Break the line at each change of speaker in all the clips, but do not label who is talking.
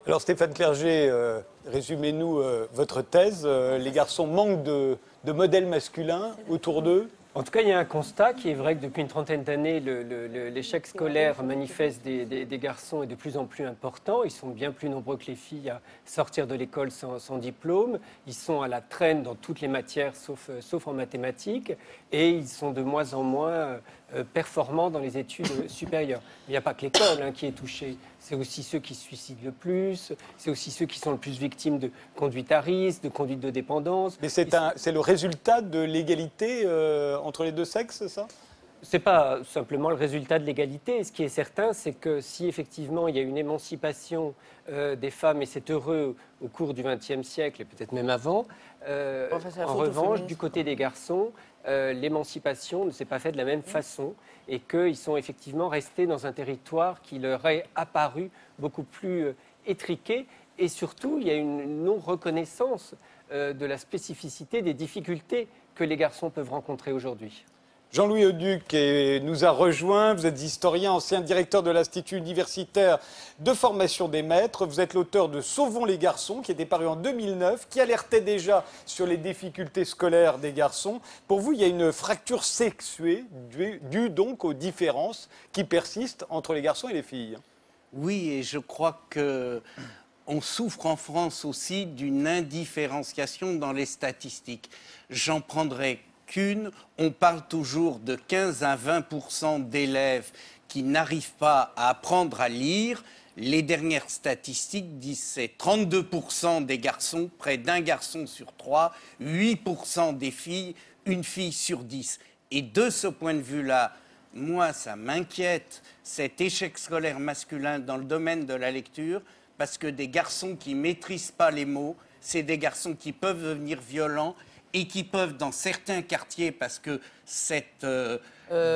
Alors Stéphane Clerget, résumez-nous votre thèse. Les garçons manquent de modèles masculins autour d'eux.
En tout cas, il y a un constat qui est vrai que depuis une trentaine d'années, l'échec scolaire manifeste des garçons est de plus en plus important. Ils sont bien plus nombreux que les filles à sortir de l'école sans diplôme. Ils sont à la traîne dans toutes les matières, sauf en mathématiques. Et ils sont de moins en moins performants dans les études supérieures. Il n'y a pas que l'école qui est touchée. C'est aussi ceux qui se suicident le plus. C'est aussi ceux qui sont le plus victimes de conduite à risque, de conduite de dépendance.
Mais c'est le résultat de l'égalité entre les deux sexes, c'est ça?
Ce n'est pas simplement le résultat de l'égalité. Ce qui est certain, c'est que si effectivement il y a une émancipation des femmes, et c'est heureux au cours du XXe siècle, et peut-être même avant, en revanche, du côté des garçons, l'émancipation ne s'est pas faite de la même façon et qu'ils sont effectivement restés dans un territoire qui leur est apparu beaucoup plus étriqué. Et surtout, il y a une non-reconnaissance de la spécificité des difficultés que les garçons peuvent rencontrer aujourd'hui.
Jean-Louis Auduc nous a rejoint. Vous êtes historien, ancien directeur de l'Institut universitaire de formation des maîtres. Vous êtes l'auteur de Sauvons les garçons, qui était paru en 2009, qui alertait déjà sur les difficultés scolaires des garçons. Pour vous, il y a une fracture sexuée due donc aux différences qui persistent entre les garçons et les filles.
Oui, et je crois que on souffre en France aussi d'une indifférenciation dans les statistiques. J'en prendrai qu'une. On parle toujours de 15 à 20% d'élèves qui n'arrivent pas à apprendre à lire. Les dernières statistiques disent que c'est 32% des garçons, près d'un garçon sur 3, 8% des filles, une fille sur 10. Et de ce point de vue-là, moi, ça m'inquiète, cet échec scolaire masculin dans le domaine de la lecture, parce que des garçons qui ne maîtrisent pas les mots, c'est des garçons qui peuvent devenir violents et qui peuvent, dans certains quartiers, parce que cette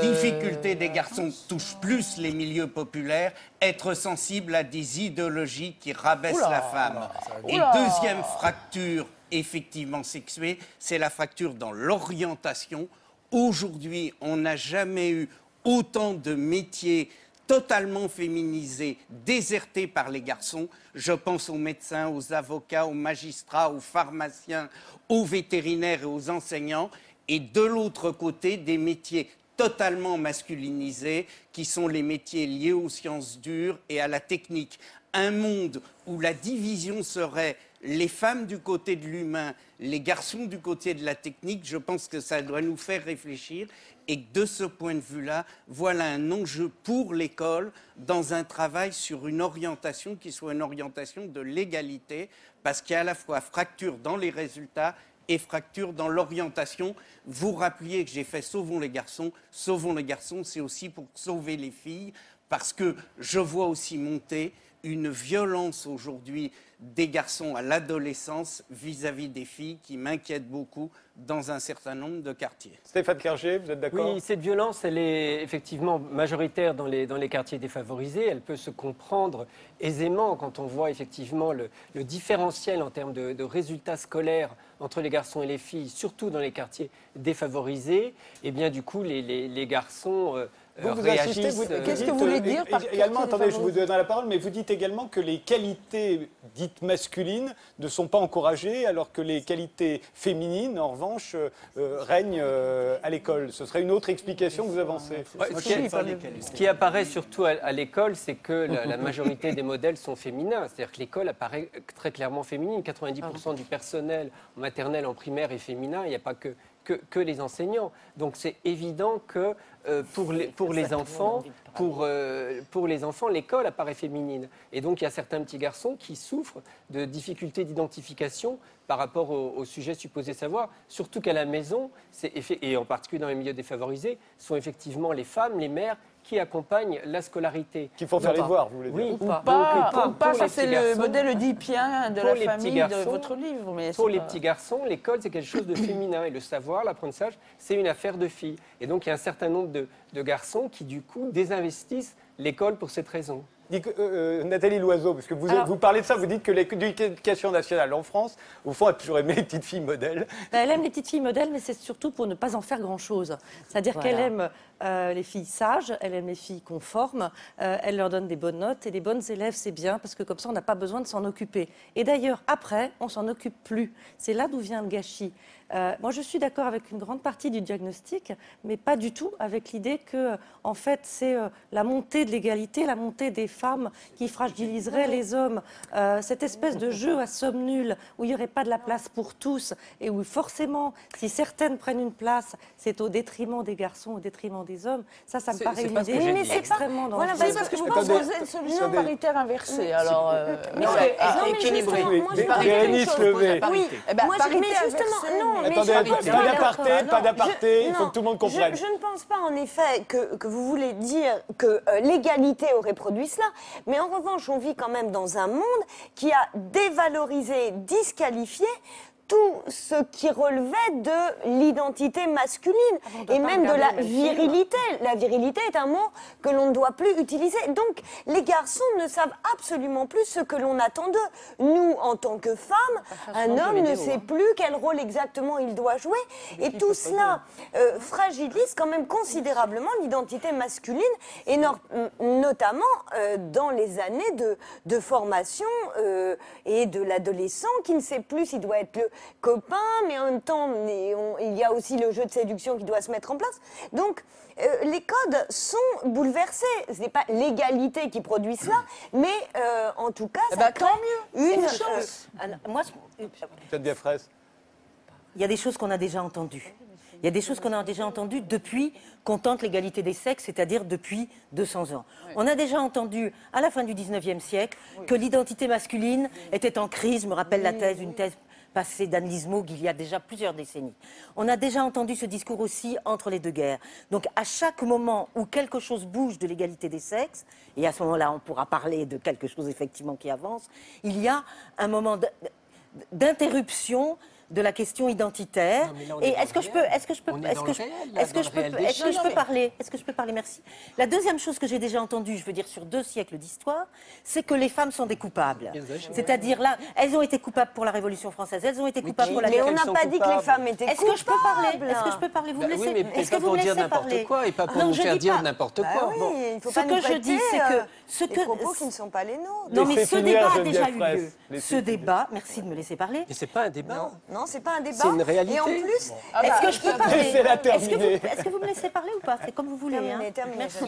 difficulté des garçons touche plus les milieux populaires, être sensibles à des idéologies qui rabaissent la femme. Et deuxième fracture, effectivement sexuée, c'est la fracture dans l'orientation. Aujourd'hui, on n'a jamais eu autant de métiers totalement féminisés, désertés par les garçons. Je pense aux médecins, aux avocats, aux magistrats, aux pharmaciens, aux vétérinaires et aux enseignants. Et de l'autre côté, des métiers totalement masculinisés, qui sont les métiers liés aux sciences dures et à la technique. Un monde où la division serait les femmes du côté de l'humain, les garçons du côté de la technique, je pense que ça doit nous faire réfléchir. Et de ce point de vue-là, voilà un enjeu pour l'école dans un travail sur une orientation qui soit une orientation de l'égalité, parce qu'il y a à la fois fracture dans les résultats et fracture dans l'orientation. Vous rappeliez que j'ai fait Sauvons les garçons. Sauvons les garçons, c'est aussi pour sauver les filles, parce que je vois aussi monter une violence aujourd'hui des garçons à l'adolescence vis-à-vis des filles qui m'inquiète beaucoup dans un certain nombre de quartiers.
Stéphane Clerget, vous êtes d'accord?
Oui, cette violence, elle est effectivement majoritaire dans les quartiers défavorisés. Elle peut se comprendre aisément quand on voit effectivement le différentiel en termes de résultats scolaires entre les garçons et les filles, surtout dans les quartiers défavorisés. Et bien du coup, les garçons
vous insistez,
qu'est-ce que vous voulez dire par
également, attendez, je vous donne la parole, mais vous dites également que les qualités dites masculines ne sont pas encouragées, alors que les qualités féminines, en revanche, règnent à l'école. Ce serait une autre explication que vous avancez.
Ce qui apparaît surtout à l'école, c'est que la majorité des modèles sont féminins. C'est-à-dire que l'école apparaît très clairement féminine. 90% du personnel en maternelle, en primaire est féminin. Il n'y a pas que les enseignants. Donc c'est évident que pour les enfants, l'école apparaît féminine. Et donc il y a certains petits garçons qui souffrent de difficultés d'identification par rapport au sujet supposé savoir. Surtout qu'à la maison, et en particulier dans les milieux défavorisés, sont effectivement les femmes, les mères, qui accompagnent la scolarité.
Qu'il faut faire les voir, vous voulez dire?
Oui,
ou pas, ça c'est le modèle oedipien de la famille de votre livre. Mais
pour les petits garçons, l'école c'est quelque chose de féminin et le savoir, l'apprentissage, c'est une affaire de filles. Et donc il y a un certain nombre de garçons qui du coup désinvestissent l'école pour cette raison.
Nathalie Loiseau, parce que vous parlez de ça, vous dites que l'éducation nationale en France, au fond, a toujours aimé les petites filles modèles.
Elle aime les petites filles modèles, mais c'est surtout pour ne pas en faire grand-chose. C'est-à-dire qu'elle aime les filles sages, elle aime les filles conformes, elle leur donne des bonnes notes, et les bonnes élèves, c'est bien, parce que comme ça, on n'a pas besoin de s'en occuper. Et d'ailleurs, après, on s'en occupe plus. C'est là d'où vient le gâchis. Moi, je suis d'accord avec une grande partie du diagnostic, mais pas du tout avec l'idée que, en fait, c'est la montée de l'égalité, la montée des femmes qui fragiliserait les hommes. Cette espèce de jeu à somme nulle où il n'y aurait pas de la place pour tous et où forcément, si certaines prennent une place, c'est au détriment des garçons, au détriment des hommes. Ça me paraît une idée extrêmement dangereuse.
Voilà, parce que je pense que c'est une solution paritaire inversée. Alors,
équilibré.
Bérénice
Levé.
Oui, moi, mais justement, non.
Attendez, pas d'aparté, il faut que tout le monde comprenne.
Je ne pense pas en effet que vous voulez dire que l'égalité aurait produit cela, mais en revanche, on vit quand même dans un monde qui a dévalorisé, disqualifié tout ce qui relevait de l'identité masculine et même de la virilité. La virilité est un mot que l'on ne doit plus utiliser. Donc, les garçons ne savent absolument plus ce que l'on attend d'eux. Nous, en tant que femmes, un homme ne sait plus quel rôle exactement il doit jouer. Et tout cela fragilise quand même considérablement l'identité masculine et notamment dans les années de formation et de l'adolescent qui ne sait plus s'il doit être le copain, mais en même temps, il y a aussi le jeu de séduction qui doit se mettre en place. Donc, les codes sont bouleversés. Ce n'est pas l'égalité qui produit cela, mais en tout cas, ça
tant mieux.
Une chance.
Moi,
il y a des choses qu'on a déjà entendues. Il y a des choses qu'on a déjà entendues depuis qu'on tente l'égalité des sexes, c'est-à-dire depuis 200 ans. Oui. On a déjà entendu, à la fin du 19e siècle, que l'identité masculine était en crise. Je me rappelle une thèse passée d'Annelise Maug il y a déjà plusieurs décennies. On a déjà entendu ce discours aussi entre les deux guerres. Donc à chaque moment où quelque chose bouge de l'égalité des sexes, et à ce moment-là on pourra parler de quelque chose effectivement qui avance, il y a un moment d'interruption de la question identitaire. Et est-ce que je peux parler, merci. La deuxième chose que j'ai déjà entendue, je veux dire sur 2 siècles d'histoire, c'est que les femmes sont des coupables. C'est-à-dire là, elles ont été coupables pour la Révolution française, elles ont été coupables pour la
Mais on n'a pas dit que les femmes étaient coupables.
Est-ce que je peux parler? Est-ce que je peux parler? Vous me laissez?
Oui, mais pas pour dire n'importe quoi et pas pour nous faire dire n'importe quoi.
Il faut pas nous prêter des propos qui ne sont pas les nôtres.
Non, mais ce débat a déjà eu lieu. Ce débat, merci de me laisser parler.
Mais c'est pas un débat.
Non, c'est pas un débat.
C'est une réalité.
Et en plus,
est-ce que je peux parler?
Est-ce
que vous me laissez parler ou pas? C'est comme vous voulez.
Terminez,
merci.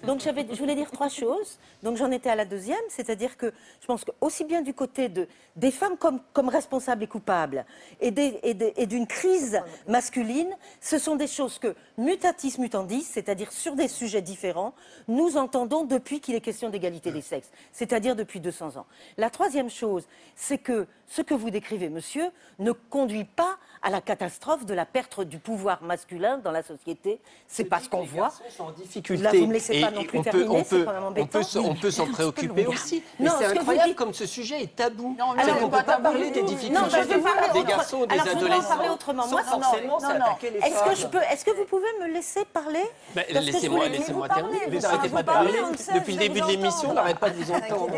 Donc je voulais dire 3 choses. Donc j'en étais à la deuxième, c'est-à-dire que je pense que aussi bien du côté des femmes comme responsables et coupables et d'une crise masculine, ce sont des choses que mutatis mutandis, c'est-à-dire sur des sujets différents, nous entendons depuis qu'il est question d'égalité des sexes, c'est-à-dire depuis 200 ans. La troisième chose, c'est que ce que vous décrivez, monsieur, ne conduit pas à la catastrophe de la perte du pouvoir masculin dans la société. C'est pas ce qu'on voit.
En difficulté.
Là, vous me laissez pas non plus terminer, c'est quand même embêtant.
On peut s'en préoccuper aussi. Mais c'est incroyable comme ce sujet est tabou.
Non,
on ne peut pas parler des difficultés des garçons ou des adolescents.
Parler autrement.
Sans forcément s'attaquer les femmes.
Est-ce que vous pouvez me laisser parler?
Laissez-moi terminer. Vous n'arrêtez pas de parler. Depuis le début de l'émission, on n'arrête pas de vous entendre.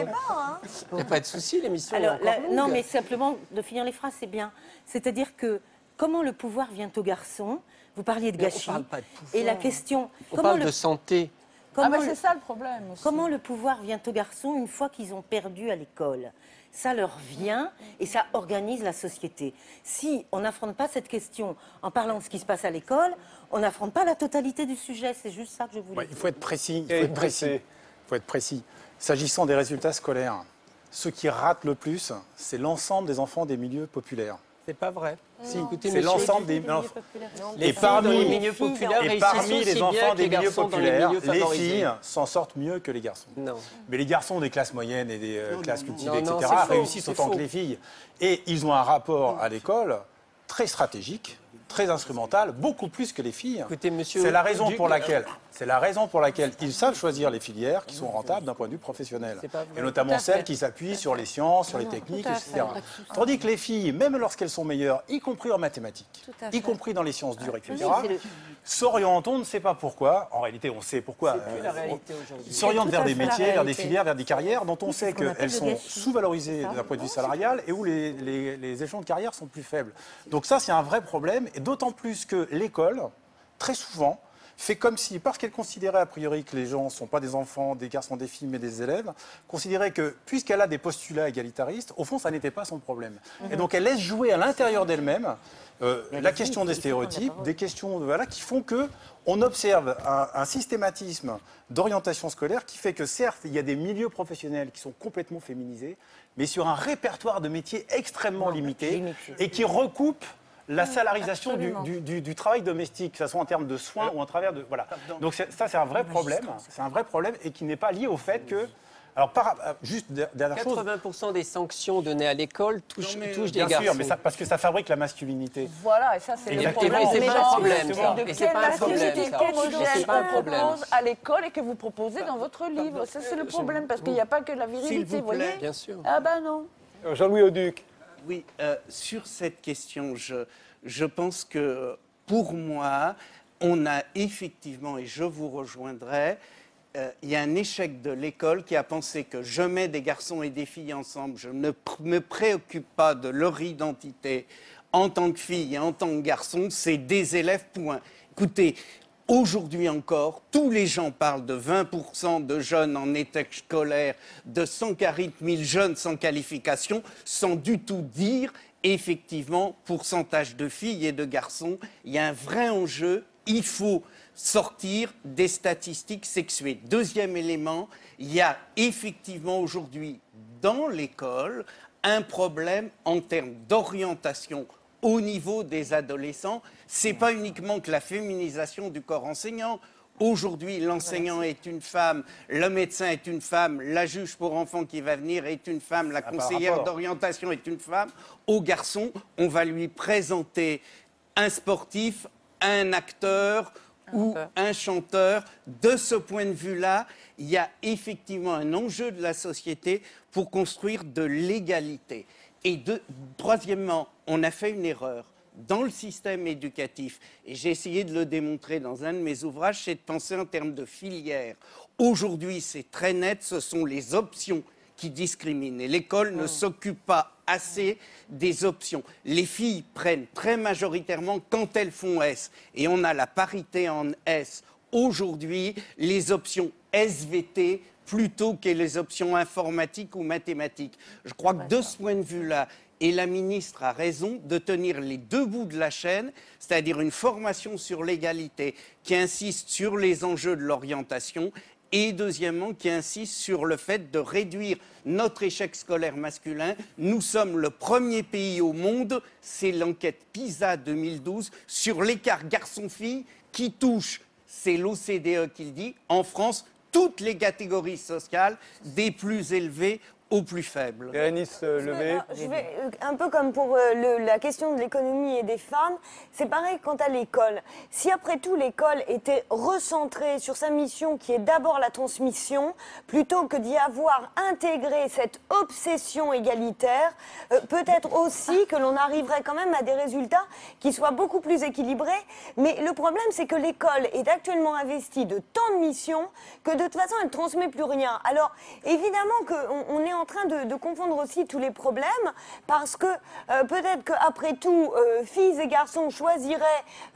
Il n'y a pas de souci, l'émission est encore longue.
Non, mais simplement, de finir les phrases, c'est bien. C'est-à-dire que comment le pouvoir vient aux garçons? Vous parliez de gâchis.
On ne parle pas de pouvoir.
Et la question...
On parle de santé.
C'est ça le problème aussi.
Comment le pouvoir vient aux garçons une fois qu'ils ont perdu à l'école? Ça leur vient et ça organise la société. Si on n'affronte pas cette question en parlant de ce qui se passe à l'école, on n'affronte pas la totalité du sujet. C'est juste ça que je voulais dire.
Il faut être précis. Il faut être précis. S'agissant des résultats scolaires, ceux qui ratent le plus, c'est l'ensemble des enfants des milieux populaires.
C'est pas vrai.
Si, c'est l'ensemble des
et parmi les milieux populaires
et parmi les enfants des milieux populaires, les filles s'en sortent mieux que les garçons.
Non.
Mais les garçons des classes moyennes et des classes cultivées, etc., réussissent autant que les filles. Et ils ont un rapport à l'école très stratégique très instrumentale, beaucoup plus que les filles.
Écoutez, monsieur
C'est la raison
Duc,
pour laquelle ils savent choisir les filières qui sont rentables d'un point de vue professionnel. Et notamment celles qui s'appuient sur les sciences, sur les techniques, etc. Tandis que les filles, même lorsqu'elles sont meilleures, y compris en mathématiques, y compris dans les sciences dures, etc., s'orientent, on ne sait pas pourquoi, en réalité on sait pourquoi, s'orientent vers des métiers, vers des filières, vers des carrières dont on sait qu'elles sont sous-valorisées d'un point de vue salarial et où les échelons de carrière sont plus faibles. Donc ça, c'est un vrai problème, et d'autant plus que l'école, très souvent, fait comme si, parce qu'elle considérait a priori que les gens ne sont pas des enfants, des garçons, des filles, mais des élèves, considérait que, puisqu'elle a des postulats égalitaristes, au fond, ça n'était pas son problème. Et donc, elle laisse jouer à l'intérieur d'elle-même la question des stéréotypes, des questions qui font qu'on observe un systématisme d'orientation scolaire qui fait que, certes, il y a des milieux professionnels qui sont complètement féminisés, mais sur un répertoire de métiers extrêmement limité et qui recoupe la salarisation du travail domestique, que ce soit en termes de soins ou en travers de... Voilà. Donc ça, c'est un vrai problème. C'est un vrai problème et qui n'est pas lié au fait que... Alors, juste dernière chose...
80% des sanctions données à l'école touchent des garçons.
Bien sûr, mais parce que ça fabrique la masculinité.
Voilà, et ça, c'est le problème.
Et c'est pas un problème, ça.
De
Et c'est pas un problème, ça.
on propose à l'école et que vous proposez dans votre livre. Ça, c'est le problème, parce qu'il n'y a pas que la virilité, vous voyez.
Bien sûr.
Ah ben non.
Jean-Louis Auduc.
Oui, sur cette question, je pense que pour moi, on a effectivement, et je vous rejoindrai, il y a un échec de l'école qui a pensé que je mets des garçons et des filles ensemble, je ne me préoccupe pas de leur identité en tant que fille et en tant que garçon, c'est des élèves, point. Écoutez, aujourd'hui encore, tous les gens parlent de 20% de jeunes en échec scolaire, de 140 000 jeunes sans qualification, sans du tout dire, effectivement, pourcentage de filles et de garçons. Il y a un vrai enjeu, il faut sortir des statistiques sexuées. Deuxième élément, il y a effectivement aujourd'hui dans l'école un problème en termes d'orientation au niveau des adolescents. Ce n'est pas uniquement que la féminisation du corps enseignant. Aujourd'hui, l'enseignant est une femme, le médecin est une femme, la juge pour enfants qui va venir est une femme, la conseillère d'orientation est une femme. Au garçon, on va lui présenter un sportif, un acteur ou un chanteur. De ce point de vue-là, il y a effectivement un enjeu de la société pour construire de l'égalité. Et troisièmement, on a fait une erreur dans le système éducatif, et j'ai essayé de le démontrer dans un de mes ouvrages, c'est de penser en termes de filière. Aujourd'hui, c'est très net, ce sont les options qui discriminent. Et l'école ne s'occupe pas assez des options. Les filles prennent très majoritairement quand elles font S. Et on a la parité en S. Aujourd'hui, les options SVT plutôt que les options informatiques ou mathématiques. Je crois que de ce point de vue-là, et la ministre a raison de tenir les deux bouts de la chaîne, c'est-à-dire une formation sur l'égalité qui insiste sur les enjeux de l'orientation et deuxièmement qui insiste sur le fait de réduire notre échec scolaire masculin. Nous sommes le premier pays au monde, c'est l'enquête PISA 2012, sur l'écart garçon-fille qui touche, c'est l'OCDE qui le dit, en France, toutes les catégories sociales, des plus élevées aux plus faibles.
Bérénice Levé.
Je vais, un peu comme pour la question de l'économie et des femmes, c'est pareil quant à l'école. Si après tout l'école était recentrée sur sa mission qui est d'abord la transmission, plutôt que d'y avoir intégré cette obsession égalitaire, peut-être aussi que l'on arriverait quand même à des résultats qui soient beaucoup plus équilibrés. Mais le problème, c'est que l'école est actuellement investie de tant de missions que de toute façon, elle ne transmet plus rien. Alors, évidemment qu'on est en train de confondre aussi tous les problèmes parce que peut-être qu'après tout, filles et garçons choisiraient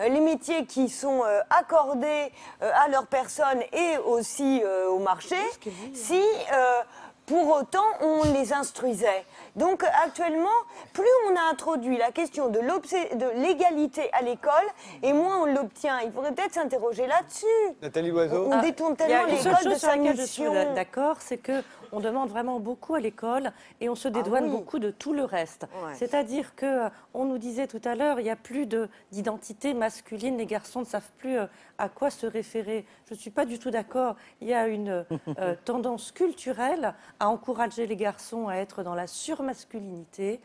les métiers qui sont accordés à leur personne et aussi au marché si pour autant on les instruisait. Donc actuellement, plus on a introduit la question de l'égalité à l'école et moins on l'obtient. Il faudrait peut-être s'interroger là-dessus.
Nathalie Loiseau.
On détourne tellement l'école de sa mission.
Je suis d'accord, c'est que on demande vraiment beaucoup à l'école et on se dédouane beaucoup de tout le reste.
Ouais.
C'est-à-dire qu'on nous disait tout à l'heure, il n'y a plus d'identité masculine, les garçons ne savent plus à quoi se référer. Je ne suis pas du tout d'accord. Il y a une tendance culturelle à encourager les garçons à être dans la surmasculinité.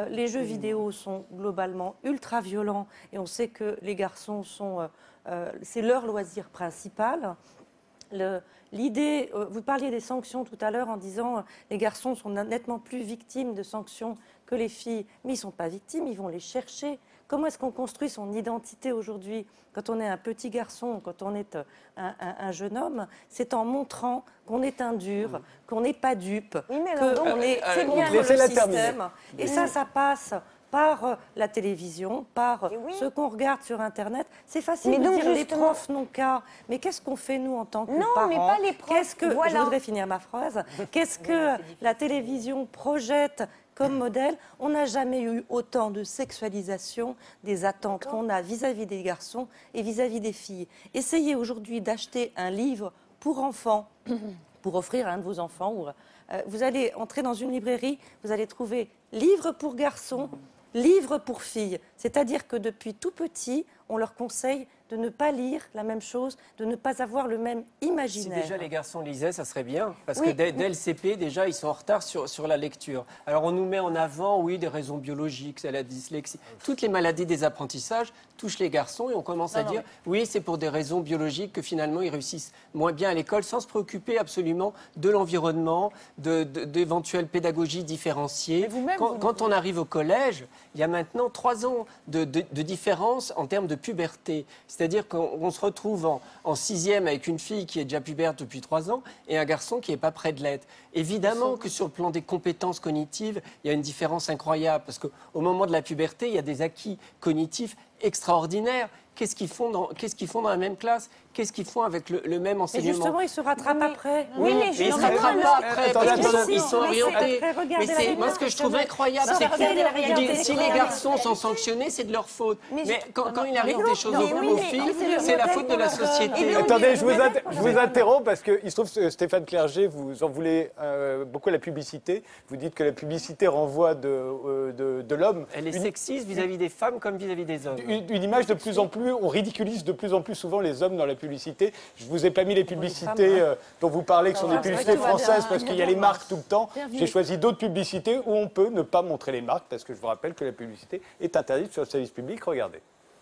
Les jeux vidéo sont globalement ultra violents et on sait que les garçons sont... c'est leur loisir principal. L'idée, vous parliez des sanctions tout à l'heure en disant les garçons sont nettement plus victimes de sanctions que les filles, mais ils ne sont pas victimes, ils vont les chercher. Comment est-ce qu'on construit son identité aujourd'hui quand on est un petit garçon, quand on est un jeune homme? C'est en montrant qu'on est un dur, qu'on n'est pas dupe, qu'on est contre le système. Et ça passe par la télévision, par ce qu'on regarde sur Internet. C'est facile de dire les profs n'ont qu'à. Mais qu'est-ce qu'on fait, nous, en tant que parents?
Non, mais pas les profs.
Je voudrais finir ma phrase. Qu'est-ce que la télévision projette comme modèle? On n'a jamais eu autant de sexualisation des attentes qu'on a vis-à-vis des garçons et vis-à-vis des filles. Essayez aujourd'hui d'acheter un livre pour enfants, pour offrir à un de vos enfants. Vous allez entrer dans une librairie, vous allez trouver livre pour garçons, livre pour filles. C'est-à-dire que depuis tout petit, on leur conseille de ne pas lire la même chose, de ne pas avoir le même imaginaire.
Si déjà les garçons lisaient, ça serait bien. Parce que dès le CP, déjà, ils sont en retard sur la lecture. Alors, on nous met en avant, oui, des raisons biologiques, c'est la dyslexie. Toutes les maladies des apprentissages touchent les garçons et on commence à dire, oui, c'est pour des raisons biologiques que finalement, ils réussissent moins bien à l'école sans se préoccuper absolument de l'environnement, d'éventuelles pédagogies différenciées. Quand on arrive au collège, il y a maintenant 3 ans de différence en termes de puberté. C'est-à-dire qu'on se retrouve en 6e avec une fille qui est déjà pubère depuis 3 ans et un garçon qui n'est pas près de l'être. Évidemment que sur le plan des compétences cognitives, il y a une différence incroyable parce qu'au moment de la puberté, il y a des acquis cognitifs extraordinaires. Qu'est-ce qu'ils font dans la même classe? Qu'est-ce qu'ils font avec le même enseignement?
Mais justement, ils se rattrapent après.
Oui, mais ils ne se rattrapent pas après parce qu'ils sont orientés. Mais moi, ce que je trouve incroyable, c'est que si les garçons sont sanctionnés, c'est de leur faute. Mais quand il arrive des choses aux filles, c'est la faute de la société.
Attendez, je vous interromps parce qu'il se trouve que Stéphane Clerget, vous en voulez beaucoup à la publicité. Vous dites que la publicité renvoie de l'homme.
Elle est sexiste vis-à-vis des femmes comme vis-à-vis des hommes.
Une image de plus en plus, on ridiculise de plus en plus souvent les hommes dans la publicité. Je ne vous ai pas mis les publicités dont vous parlez, qui sont des publicités françaises, parce qu'il y a les marques tout le temps. J'ai choisi d'autres publicités où on peut ne pas montrer les marques, parce que je vous rappelle que la publicité est interdite sur le service public. Regardez.